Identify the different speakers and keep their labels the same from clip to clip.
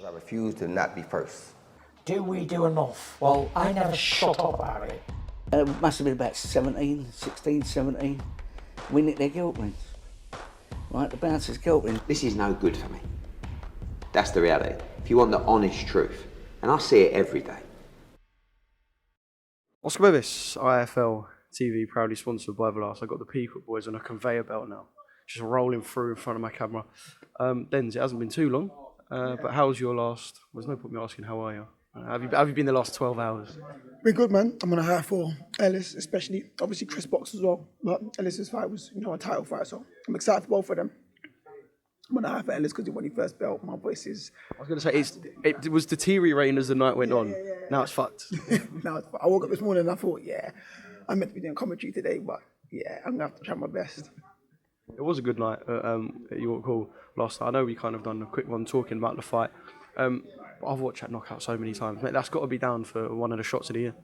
Speaker 1: I refuse to not be first.
Speaker 2: Do we do enough? Well, I never shut up about it.
Speaker 3: It must have been about 16, 17. We nicked their guilt rings. Right, the bouncer's guilt ring.
Speaker 4: This is no good for me. That's the reality. If you want the honest truth, and I see it every day.
Speaker 5: Oscar Bevis, IFL TV, proudly sponsored by Everlast. I've got the Peacock Boys on a conveyor belt now, just rolling through in front of my camera. Denz, it hasn't been too long, but how's your last? There's no point me asking how are you. Have you been the last 12 hours?
Speaker 6: Been good, man. I'm on a high for Ellis, especially. Obviously, Chris Box as well. But Ellis's fight was, a title fight, so I'm excited for both of them. I'm on a high for Ellis because he won his first belt. My voice is...
Speaker 5: I was going to say, it was deteriorating as the night went on. Yeah. Now it's fucked.
Speaker 6: I woke up this morning and I thought, I'm meant to be doing commentary today, but I'm going to have to try my best.
Speaker 5: It was a good night at York Hall last night. I know we kind of done a quick one talking about the fight. I've watched that knockout so many times. Mate, that's got to be down for one of the shots of the year.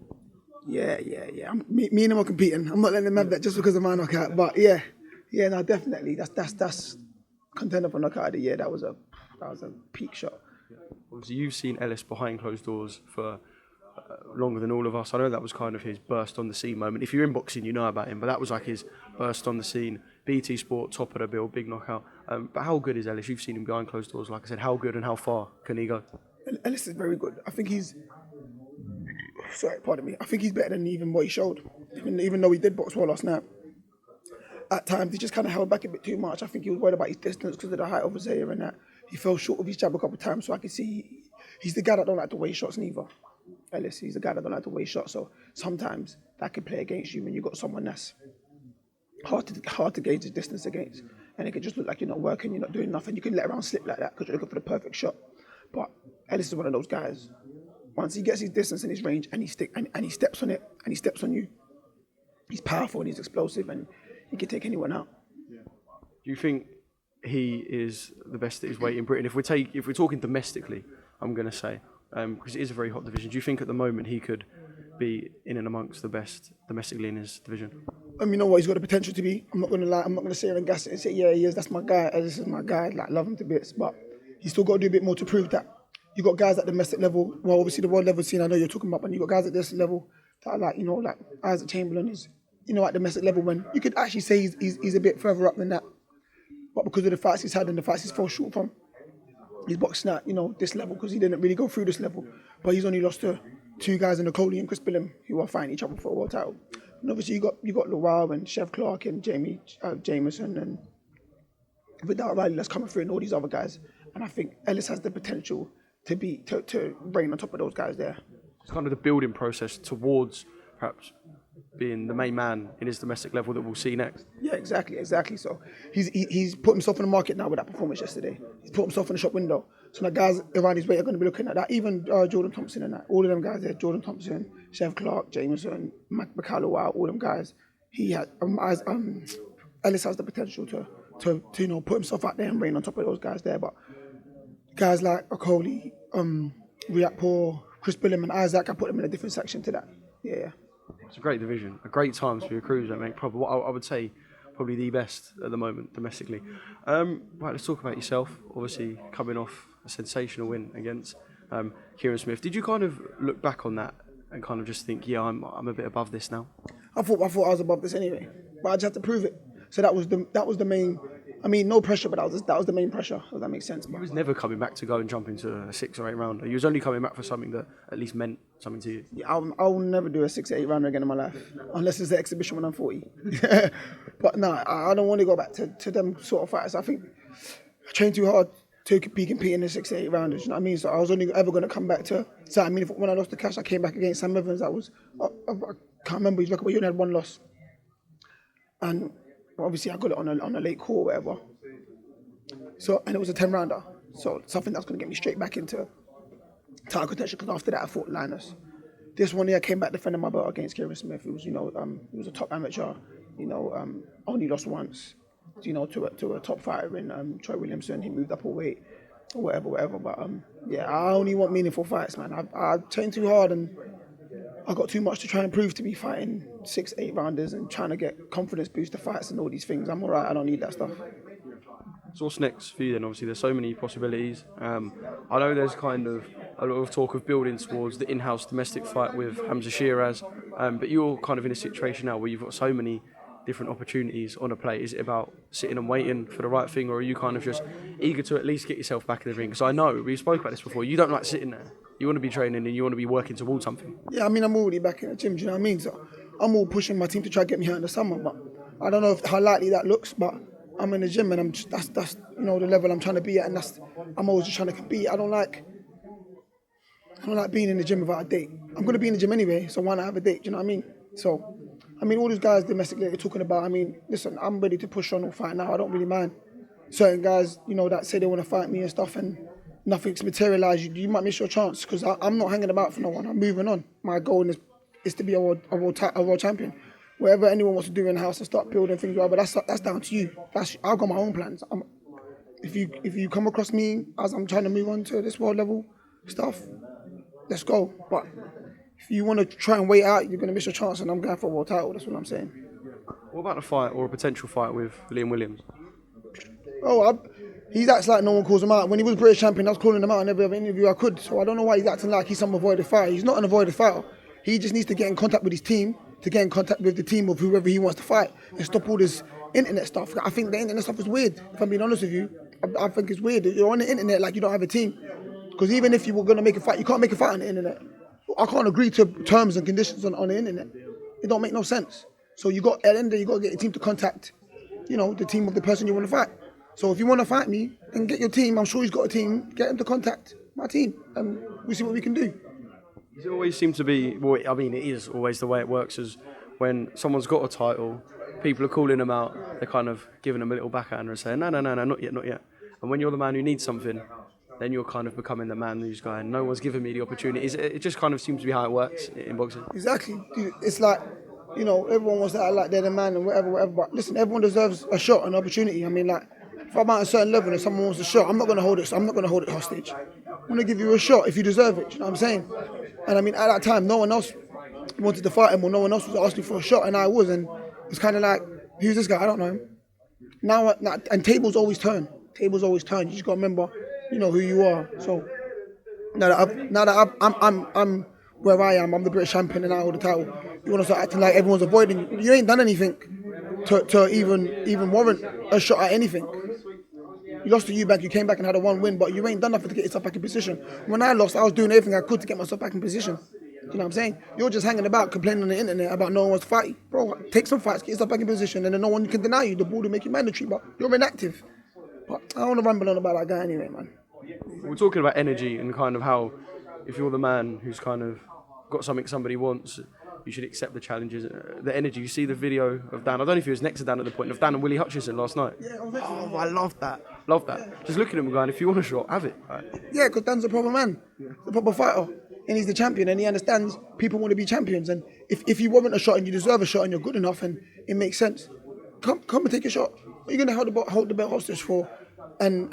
Speaker 6: Yeah. Me and him are competing. I'm not letting him have that just because of my knockout. But no, definitely. That's contender for knockout of the year. That was a peak shot.
Speaker 5: Obviously, you've seen Ellis behind closed doors for longer than all of us. I know that was kind of his burst on the scene moment. If you're in boxing, you know about him, but that was like his burst on the scene. BT Sport, top of the bill, big knockout. But how good is Ellis? You've seen him behind closed doors. Like I said, how good and how far can he go?
Speaker 6: Ellis is very good. I think he's... Sorry, pardon me. I think he's better than even what he showed. Even though he did box well last night. At times, he just kind of held back a bit too much. I think he was worried about his distance because of the height of his area and that. He fell short of his jab a couple of times, so I could see he's the guy that don't like to waste shots neither. Ellis, he's the guy that don't like to waste shots, so sometimes that can play against you when you've got someone that's hard to gauge the distance against, and it can just look like you're not working, you're not doing nothing. You can let around slip like that because you're looking for the perfect shot. But Ellis is one of those guys. Once he gets his distance and his range, and he steps on it, and he steps on you, he's powerful and he's explosive, and he can take anyone out.
Speaker 5: Yeah. Do you think he is the best at his weight in Britain? If we're talking domestically, I'm going to say, because it is a very hot division. Do you think at the moment he could be in and amongst the best domestically in his division?
Speaker 6: You know what, he's got the potential to be. I'm not going to lie. I'm not going to sit here and gas it and say, yeah, he is. That's my guy. This is my guy. Like, love him to bits. But he's still got to do a bit more to prove that. You got guys at the domestic level. Well, obviously the world level scene I know you're talking about, but you got guys at this level that are like Isaac Chamberlain is, at domestic level when you could actually say he's a bit further up than that. But because of the fights he's had and the fights he's fell short from, he's boxing at, this level because he didn't really go through this level. But he's only lost to two guys in Coley and Chris Billam who are fighting each other for a world title. And obviously you got Lawal and Chev Clark and Jamie Jameson and without Riley that's coming through and all these other guys. And I think Ellis has the potential to reign on top of those guys there.
Speaker 5: It's kind of the building process towards perhaps being the main man in his domestic level that we'll see next.
Speaker 6: Yeah, exactly. So he's put himself in the market now with that performance yesterday. He's put himself in the shop window. So the guys around his weight are going to be looking at that. Even Jordan Thompson and that. All of them guys there, Jordan Thompson, Chev Clark, Jameson, Mikhailov, all them guys. He had Ellis has the potential to put himself out there and reign on top of those guys there. But guys like Okoli, Riakpour, Chris Billam and Isaac, I put them in a different section to that. Yeah.
Speaker 5: It's a great division, a great time for your cruiser, mate. Probably, what I would say, probably the best at the moment domestically. Right, let's talk about yourself. Obviously, coming off a sensational win against Kieran Smith. Did you kind of look back on that and kind of just think, yeah, I'm a bit above this now?
Speaker 6: I thought I was above this anyway, but I just had to prove it. So that was the main. I mean, no pressure, but that was the main pressure. If that makes sense.
Speaker 5: He was never coming back to go and jump into a 6 or 8 rounder. He was only coming back for something that at least meant something to you.
Speaker 6: Yeah, I'll never do a 6 or 8 rounder again in my life, unless it's the exhibition when I'm 40. But no, I don't want to go back to them sort of fights. I think I trained too hard to be competing in 6 or 8 rounders. You know what I mean? So I was only ever going to come back to. So I mean, when I lost the cash, I came back against Sam Evans. That was I can't remember. He's lucky, but he only had 1 loss, and obviously I got it on a late call or whatever. So, and it was a 10 rounder. So something that's going to get me straight back into title contention, because after that I fought Linus. This one here I came back defending my belt against Kieran Smith. It was, he was a top amateur, only lost once, to a top fighter in Troy Williamson. He moved up a weight or whatever. But I only want meaningful fights, man. I trained too hard and I got too much to try and prove to be fighting 6, 8 rounders and trying to get confidence booster fights and all these things. I'm all right. I don't need that stuff.
Speaker 5: So what's next for you then? Obviously, there's so many possibilities. I know there's kind of a lot of talk of building towards the in-house domestic fight with Hamzah Sheeraz, but you're kind of in a situation now where you've got so many different opportunities on a plate. Is it about sitting and waiting for the right thing, or are you kind of just eager to at least get yourself back in the ring? Because I know, we spoke about this before, you don't like sitting there. You want to be training and you want to be working towards something.
Speaker 6: Yeah, I mean, I'm already back in the gym, do you know what I mean? So I'm all pushing my team to try to get me here in the summer, but I don't know how likely that looks, but I'm in the gym and that's the level I'm trying to be at, and I'm always just trying to compete. I don't like being in the gym without a date. I'm going to be in the gym anyway, so why not have a date, do you know what I mean? So, I mean, all these guys domestically that you're talking about, I mean, listen, I'm ready to push on or fight now. I don't really mind. Certain guys, that say they want to fight me and stuff and nothing's materialised, you might miss your chance because I'm not hanging about for no one. I'm moving on. My goal is to be a world champion. Whatever anyone wants to do in the house and start building things, but that's down to you. I've got my own plans. If you come across me as I'm trying to move on to this world level stuff, let's go. But if you want to try and wait out, you're going to miss your chance, and I'm going for a world title. That's what I'm saying.
Speaker 5: What about a fight or a potential fight with Liam Williams?
Speaker 6: He acts like no one calls him out. When he was British champion, I was calling him out in every other interview I could. So I don't know why he's acting like he's some avoided fighter. He's not an avoided fighter. He just needs to get in contact with his team, to get in contact with the team of whoever he wants to fight, and stop all this internet stuff. I think the internet stuff is weird, if I'm being honest with you. I think it's weird. You're on the internet like you don't have a team. Because even if you were going to make a fight, you can't make a fight on the internet. I can't agree to terms and conditions on the internet. It don't make no sense. So at the end of the day, you got to get your team to contact, the team of the person you want to fight. So if you want to fight me, then get your team. I'm sure he's got a team. Get him to contact my team, and we see what we can do.
Speaker 5: Does it always seem to be, well, I mean, it is always the way it works, is when someone's got a title, people are calling them out, they're kind of giving them a little backhander and saying, no, not yet. And when you're the man who needs something, then you're kind of becoming the man who's going, no one's giving me the opportunity. It just kind of seems to be how it works in boxing.
Speaker 6: Exactly. Dude, it's like, everyone wants to act like they're the man and whatever. But listen, everyone deserves a shot, an opportunity. I mean, like, if I'm at a certain level and someone wants a shot, I'm not going to hold it hostage. I'm going to give you a shot if you deserve it. You know what I'm saying? And I mean, at that time, no one else wanted to fight him, or no one else was asking for a shot, and I was. And it's kind of like, who's this guy? I don't know him. Now, and tables always turn. You just got to remember, who you are. So now that I'm where I am, I'm the British champion and I hold the title. You want to start acting like everyone's avoiding you. You ain't done anything to even warrant a shot at anything. You lost to Eubank, you came back and had a one win, but you ain't done nothing to get yourself back in position. When I lost, I was doing everything I could to get myself back in position. You know what I'm saying? You're just hanging about, complaining on the internet about no one wants to fight you. Bro, take some fights, get yourself back in position, and then no one can deny you. The board will make you mandatory, but you're inactive. But I don't want to ramble on about that guy anyway, man.
Speaker 5: We're talking about energy and kind of how, if you're the man who's kind of got something somebody wants, you should accept the challenges. The energy. You see the video of Dan. I don't know if he was next to Dan at the point of Dan and Willie Hutchinson last night.
Speaker 6: Yeah,
Speaker 5: oh, I love that. Just looking at him and going, if you want a shot, have it. Right.
Speaker 6: Yeah, because Dan's a proper man, a proper fighter, and he's the champion, and he understands people want to be champions. And if you want a shot and you deserve a shot and you're good enough and it makes sense, come and take a shot. What are you going to hold the belt hostage for? And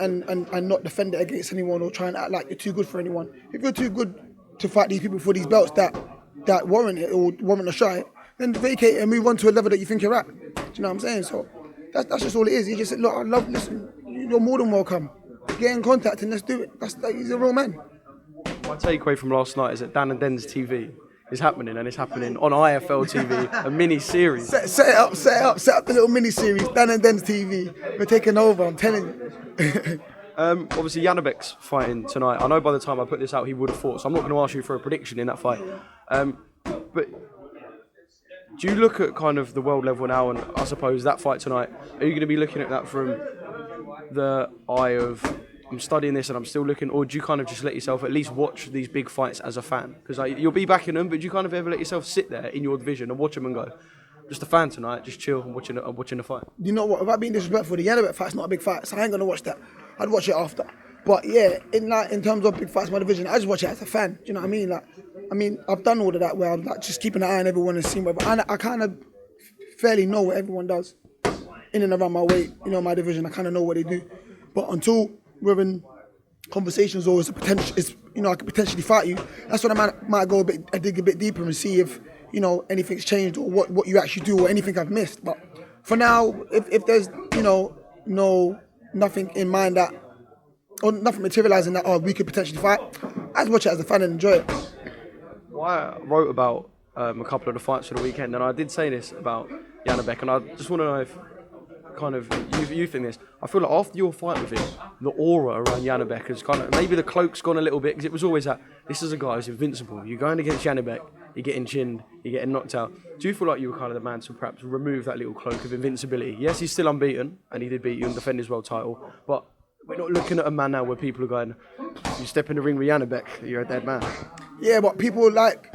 Speaker 6: not defend it against anyone or try and act like you're too good for anyone. If you're too good to fight these people for these belts that warrant it or warrant a shot, then vacate it and move on to a level that you think you're at. Do you know what I'm saying? So that's just all it is. He just said, look, listen, you're more than welcome. Get in contact and let's do it. He's a real man.
Speaker 5: My takeaway from last night is that Dan and Den's TV is happening, and it's happening on IFL TV, a mini-series.
Speaker 6: Set up the little mini-series, Dan and Den's TV. We're taking over, I'm telling you.
Speaker 5: Obviously, Janabek's fighting tonight. I know by the time I put this out, he would have fought, so I'm not going to ask you for a prediction in that fight. But do you look at kind of the world level now, and I suppose that fight tonight, are you going to be looking at that from the eye of, I'm studying this and I'm still looking, or do you kind of just let yourself at least watch these big fights as a fan? Because you'll be backing them, but do you kind of ever let yourself sit there in your division and watch them and go, just a fan tonight, just chill and watching the fight?
Speaker 6: You know what, without being disrespectful, the Janabek fight's not a big fight, so I ain't going to watch that. I'd watch it after. But yeah, in terms of big fights in my division, I just watch it as a fan. Do you know what I mean? I've done all of that where I'm like just keeping an eye on everyone and seeing whatever. I kind of fairly know what everyone does in and around my weight, my division. I kind of know what they do. But until we're in conversations or it's a potential, I could potentially fight you, that's when I might go dig a bit deeper and see if anything's changed or what you actually do or anything I've missed. But for now, if there's no nothing in mind that, or nothing materialising that, we could potentially fight. I just watch it as a fan and enjoy it.
Speaker 5: Well, I wrote about a couple of the fights for the weekend, and I did say this about Janabek, and I just want to know if kind of you think this. I feel like after your fight with him, the aura around Janabek has kind of, maybe the cloak's gone a little bit, because it was always that, this is a guy who's invincible. You're going against Janabek, you're getting chinned, you're getting knocked out. Do you feel like you were kind of the man to perhaps remove that little cloak of invincibility? Yes, he's still unbeaten, and he did beat you and defend his world title, but we're not looking at a man now where people are going, you step in the ring with Janabek, you're a dead man.
Speaker 6: Yeah, but people like,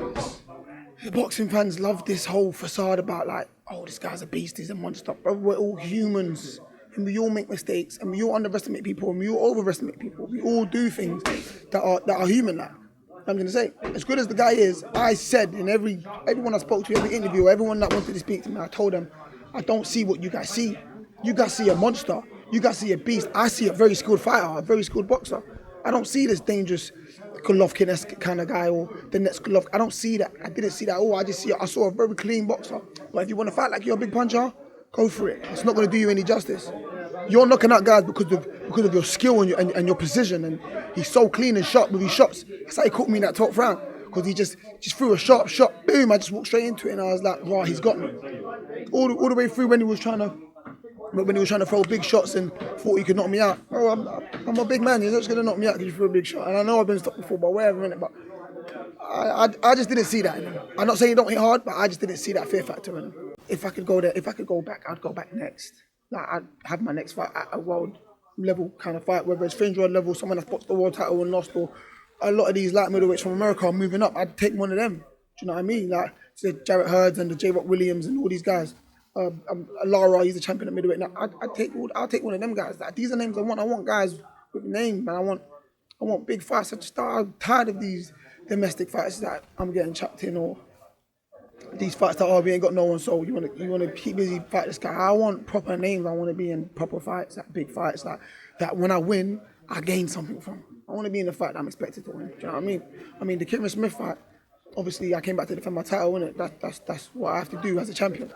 Speaker 6: boxing fans love this whole facade about like, oh, this guy's a beast, he's a monster. Bro, we're all humans, and we all make mistakes, and we all underestimate people, and we all overestimate people. We all do things that are human like. I'm gonna say, as good as the guy is, I said in everyone I spoke to, every interview, everyone that wanted to speak to me, I told them, I don't see what you guys see. You guys see a monster. You guys see a beast. I see a very skilled fighter, a very skilled boxer. I don't see this dangerous Golovkin-esque kind of guy or the next Golovkin. I don't see that. I didn't see that. I saw a very clean boxer. But if you want to fight like you're a big puncher, go for it. It's not going to do you any justice. You're knocking out guys because of your skill and your precision. And he's so clean and sharp with his shots. That's how he caught me in that 12th round. Because he just threw a sharp shot. Boom, I just walked straight into it. And I was like, wow, he's got me. All the way through when he was trying to throw big shots and thought he could knock me out. Oh, I'm a big man. You're not just going to knock me out because you threw a big shot. And I know I've been stopped before, but whatever, innit? But I just didn't see that in him. I'm not saying he don't hit hard, but I just didn't see that fear factor in him. If I could go there, if I could go back, I'd go back next. Like, I'd have my next fight at a world level kind of fight, whether it's fringe world level, someone that's boxed the world title and lost, or a lot of these light middleweights from America are moving up. I'd take one of them. Do you know what I mean? Like the Jarrett Hurds and the J. Rock Williams and all these guys. Lara, he's a champion at middleweight. Now, I'll take one of them guys. Like, these are names I want. I want guys with names, man. I want big fights. I'm tired of these domestic fights that I'm getting chucked in, or these fights that we ain't got no one. So you want to keep busy fight this guy. I want proper names. I want to be in proper fights, like big fights, like that. When I win, I gain something from. I want to be in the fight that I'm expected to win. Do you know what I mean? I mean, the Kieran Smith fight. Obviously, I came back to defend my title, innit? That's what I have to do as a champion.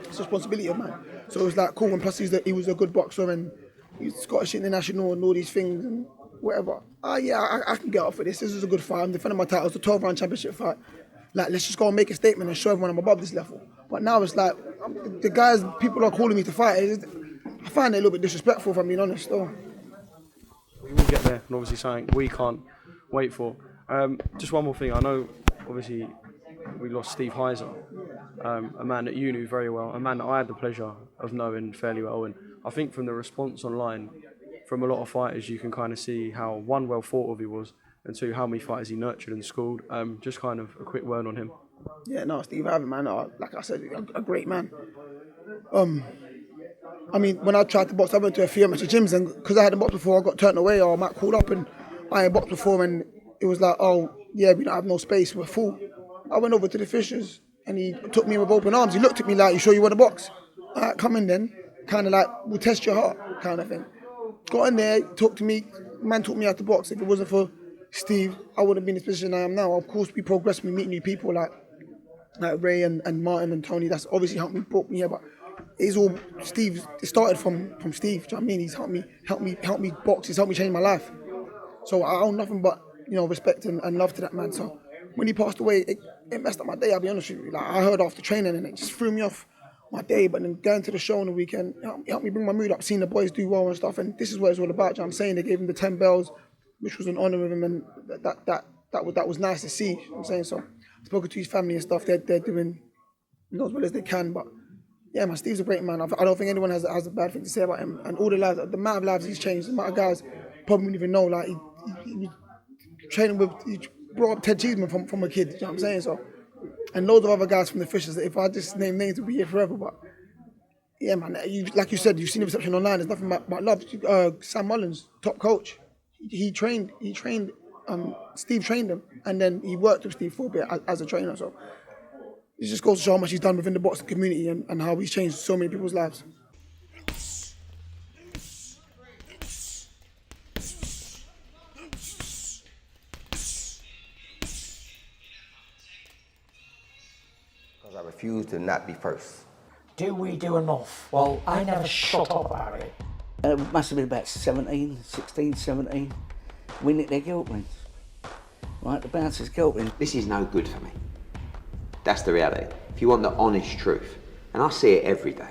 Speaker 6: It's a responsibility of mine. So it was like cool, and plus he was a good boxer, and he's Scottish international and all these things and whatever. I can get up for this. This is a good fight. I'm defending my title. It's a 12-round championship fight. Like, let's just go and make a statement and show everyone I'm above this level. But now it's like, the guys, people are calling me to fight. I find it a little bit disrespectful, if I'm being honest, though.
Speaker 5: We will get there, and obviously something we can't wait for. Just one more thing. I know, obviously, we lost Steve Heiser, a man that you knew very well, a man that I had the pleasure of knowing fairly well. And I think from the response online from a lot of fighters, you can kind of see how, one, well thought of he was, and two, how many fighters he nurtured and schooled. Just kind of a quick word on him.
Speaker 6: Yeah, no, Steve Heiser, man, like I said, a great man. I mean, when I tried to box, I went to a few amateur gyms, and because I hadn't boxed before, I got turned away, or I might called up, and I ain't boxed before, and it was like, oh, yeah, we don't have no space, we're full. I went over to the Fishers, and he took me with open arms. He looked at me like, you sure you want to box? All right, come in then. Kind of like, we'll test your heart, kind of thing. Got in there, talked to me, man taught me how to box. If it wasn't for Steve, I wouldn't be in the position I am now. Of course, we progress, we meet new people like Ray and Martin and Tony. That's obviously helped me, brought me here, but it's all Steve. It started from Steve. Do you know what I mean? He's helped me box. He's helped me change my life. So I owe nothing but respect and love to that man. So when he passed away, it messed up my day. I'll be honest with you. Like, I heard after training, and it just threw me off my day. But then going to the show on the weekend, it helped me bring my mood up. Seeing the boys do well and stuff, and this is what it's all about. You know what I'm saying? They gave him the 10 bells, which was an honour of him, and that was nice to see. You know what I'm saying? So I spoke to his family and stuff. They're doing as well as they can, but. Yeah, man, Steve's a great man. I don't think anyone has a bad thing to say about him. And all the lives, the amount of lives he's changed, the amount of guys probably wouldn't even know. Like, he was training with, he brought up Ted Cheeseman from a kid, you know what I'm saying? So, and loads of other guys from the Fishers, if I just name names, we'll be here forever. But, yeah, man, like you said, you've seen the reception online, there's nothing but love. Sam Mullins, top coach, Steve trained him, and then he worked with Steve for a bit as a trainer, so. It just goes to show how much he's done within the boxing community and how he's changed so many people's lives.
Speaker 1: Because I refuse to not be first.
Speaker 2: Do we do enough? Well, I never shut up about it.
Speaker 3: Must have been about 17, 16, 17. We nicked their girlfriends. Right, the bouncer's girlfriend.
Speaker 4: This is no good for me. That's the reality. If you want the honest truth, and I see it every day.